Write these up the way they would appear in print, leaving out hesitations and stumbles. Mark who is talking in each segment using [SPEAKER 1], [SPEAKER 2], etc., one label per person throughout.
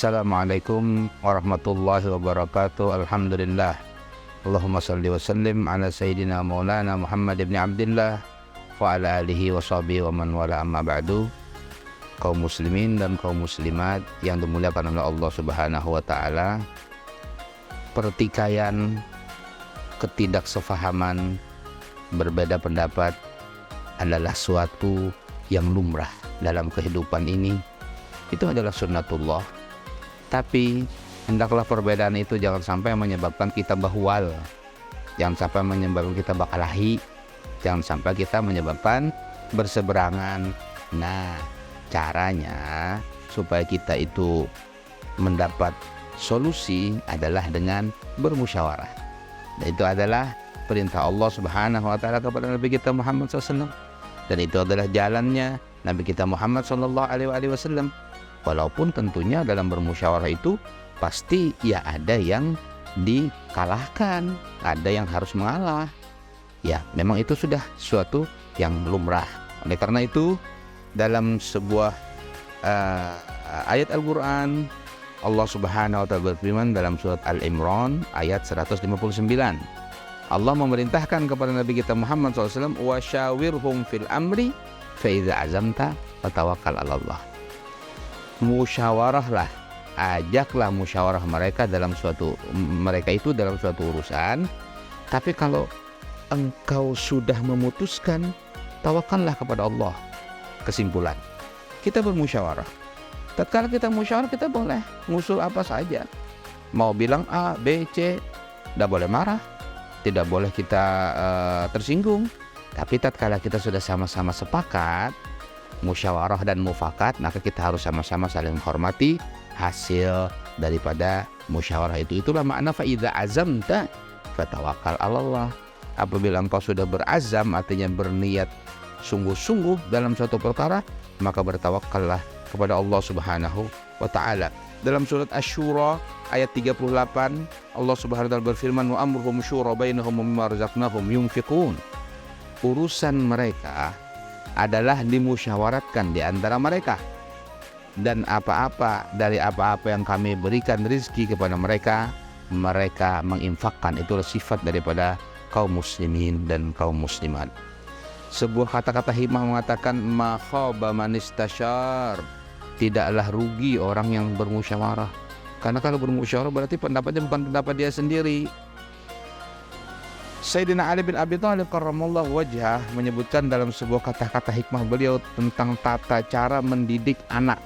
[SPEAKER 1] Assalamualaikum warahmatullahi wabarakatuh. Alhamdulillah. Allahumma salli wa sallim ala sayyidina maulana Muhammad ibn Abdillah wa ala alihi wa sahbihi wa man wala, amma ba'du. Kaum muslimin dan kaum muslimat yang dimuliakan oleh Allah Subhanahu wa taala, pertikaian, ketidaksefahaman, berbeda pendapat adalah suatu yang lumrah dalam kehidupan ini. Itu adalah sunnatullah. Tapi hendaklah perbedaan itu jangan sampai menyebabkan kita bahwal, jangan sampai menyebabkan kita bakalahi, jangan sampai kita menyebabkan berseberangan. Nah, caranya supaya kita itu mendapat solusi adalah dengan bermusyawarah. Dan itu adalah perintah Allah Subhanahu wa taala kepada Nabi kita Muhammad SAW. Dan itu adalah jalannya Nabi kita Muhammad SAW. Walaupun tentunya dalam bermusyawarah itu pasti ya ada yang dikalahkan, ada yang harus mengalah. Ya, memang itu sudah suatu yang lumrah. Oleh karena itu, dalam sebuah ayat Al-Quran, Allah Subhanahu wa ta'ala berfirman dalam surat Al-Imran ayat 159. Allah memerintahkan kepada Nabi kita Muhammad SAW, wa syawirhum fil amri fa idza azamta fatawakkal 'ala Allah. Musyawarahlah, ajaklah musyawarah mereka dalam suatu urusan. Tapi kalau engkau sudah memutuskan, tawakallah kepada Allah. Kesimpulan, kita bermusyawarah. Tatkala kita musyawarah, kita boleh ngusul apa saja. Mau bilang A, B, C, tidak boleh marah, tidak boleh kita tersinggung. Tapi tatkala kita sudah sama-sama sepakat musyawarah dan mufakat, maka kita harus sama-sama saling menghormati hasil daripada musyawarah itu. Itulah makna fa idza azamta fatawakkal 'ala Allah. Apabila engkau sudah berazam, artinya berniat sungguh-sungguh dalam suatu perkara, maka bertawakallah kepada Allah Subhanahu wa taala. Dalam surat Asy-Syura ayat 38, Allah Subhanahu wa taala berfirman, wa amruhum syura bainahum mimma razaqnahum yunfiqun. Urusan mereka adalah dimusyawaratkan di antara mereka, dan apa-apa yang kami berikan rizki kepada mereka, mereka menginfakkan. Itulah sifat daripada kaum muslimin dan kaum muslimat. Sebuah kata-kata hikmah mengatakan, ma khaba man istasyar, tidaklah rugi orang yang bermusyawarah. Karena kalau bermusyawarah berarti pendapatnya bukan pendapat dia sendiri. Sayyidina Ali bin Abi Thalib karramallahu wajhah menyebutkan dalam sebuah kata-kata hikmah beliau tentang tata cara mendidik anak.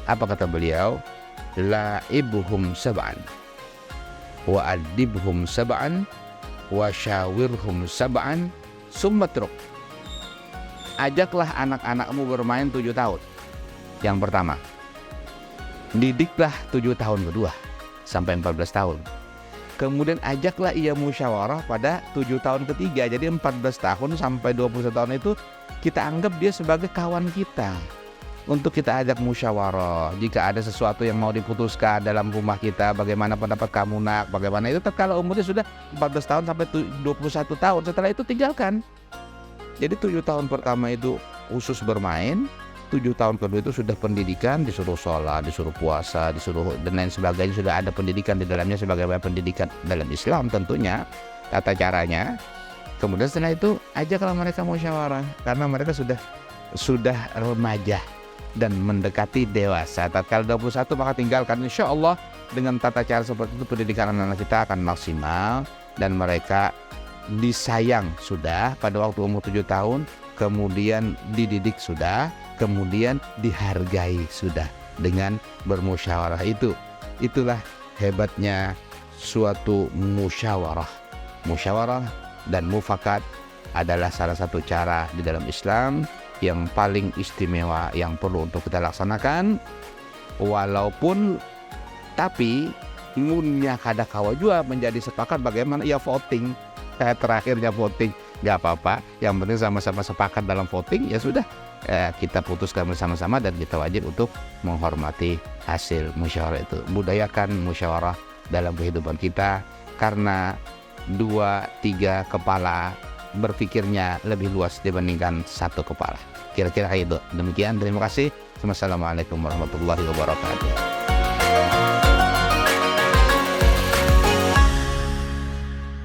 [SPEAKER 1] Apa kata beliau? La'ibhum sab'an wa adibhum sab'an wa syawirhum sab'an summa truk. Ajaklah anak-anakmu bermain 7 tahun. Yang pertama. Didiklah 7 tahun kedua sampai 14 tahun. Kemudian ajaklah ia musyawarah pada 7 tahun ketiga. Jadi 14 tahun sampai 21 tahun itu kita anggap dia sebagai kawan kita, untuk kita ajak musyawarah. Jika ada sesuatu yang mau diputuskan dalam rumah kita, bagaimana pendapat kamu nak, bagaimana itu, kalau umurnya sudah 14 tahun sampai 21 tahun, setelah itu tinggalkan. Jadi 7 tahun pertama itu khusus bermain, 7 tahun kedua itu sudah pendidikan, disuruh sholat, disuruh puasa, disuruh dan lain sebagainya. Sudah ada pendidikan di dalamnya sebagai pendidikan dalam Islam tentunya, tata caranya. Kemudian setelah itu ajaklah mereka musyawarah, karena mereka sudah remaja dan mendekati dewasa. Tatkala 21 maka tinggalkan. Insya Allah dengan tata cara seperti itu pendidikan anak-anak kita akan maksimal, dan mereka disayang sudah pada waktu umur 7 tahun, kemudian dididik sudah, kemudian dihargai sudah dengan bermusyawarah itu. Itulah hebatnya suatu musyawarah. Musyawarah dan mufakat adalah salah satu cara di dalam Islam yang paling istimewa yang perlu untuk kita laksanakan. Walaupun tapi munnya kadakawa juga menjadi sepakat bagaimana ya voting. Terakhirnya voting, gak apa-apa, yang penting sama-sama sepakat dalam voting, ya sudah, kita putuskan bersama-sama dan kita wajib untuk menghormati hasil musyawarah itu. Budayakan musyawarah dalam kehidupan kita, karena 2-3 kepala berpikirnya lebih luas dibandingkan 1 kepala. Kira-kira itu. Demikian, terima kasih. Wassalamualaikum warahmatullahi wabarakatuh.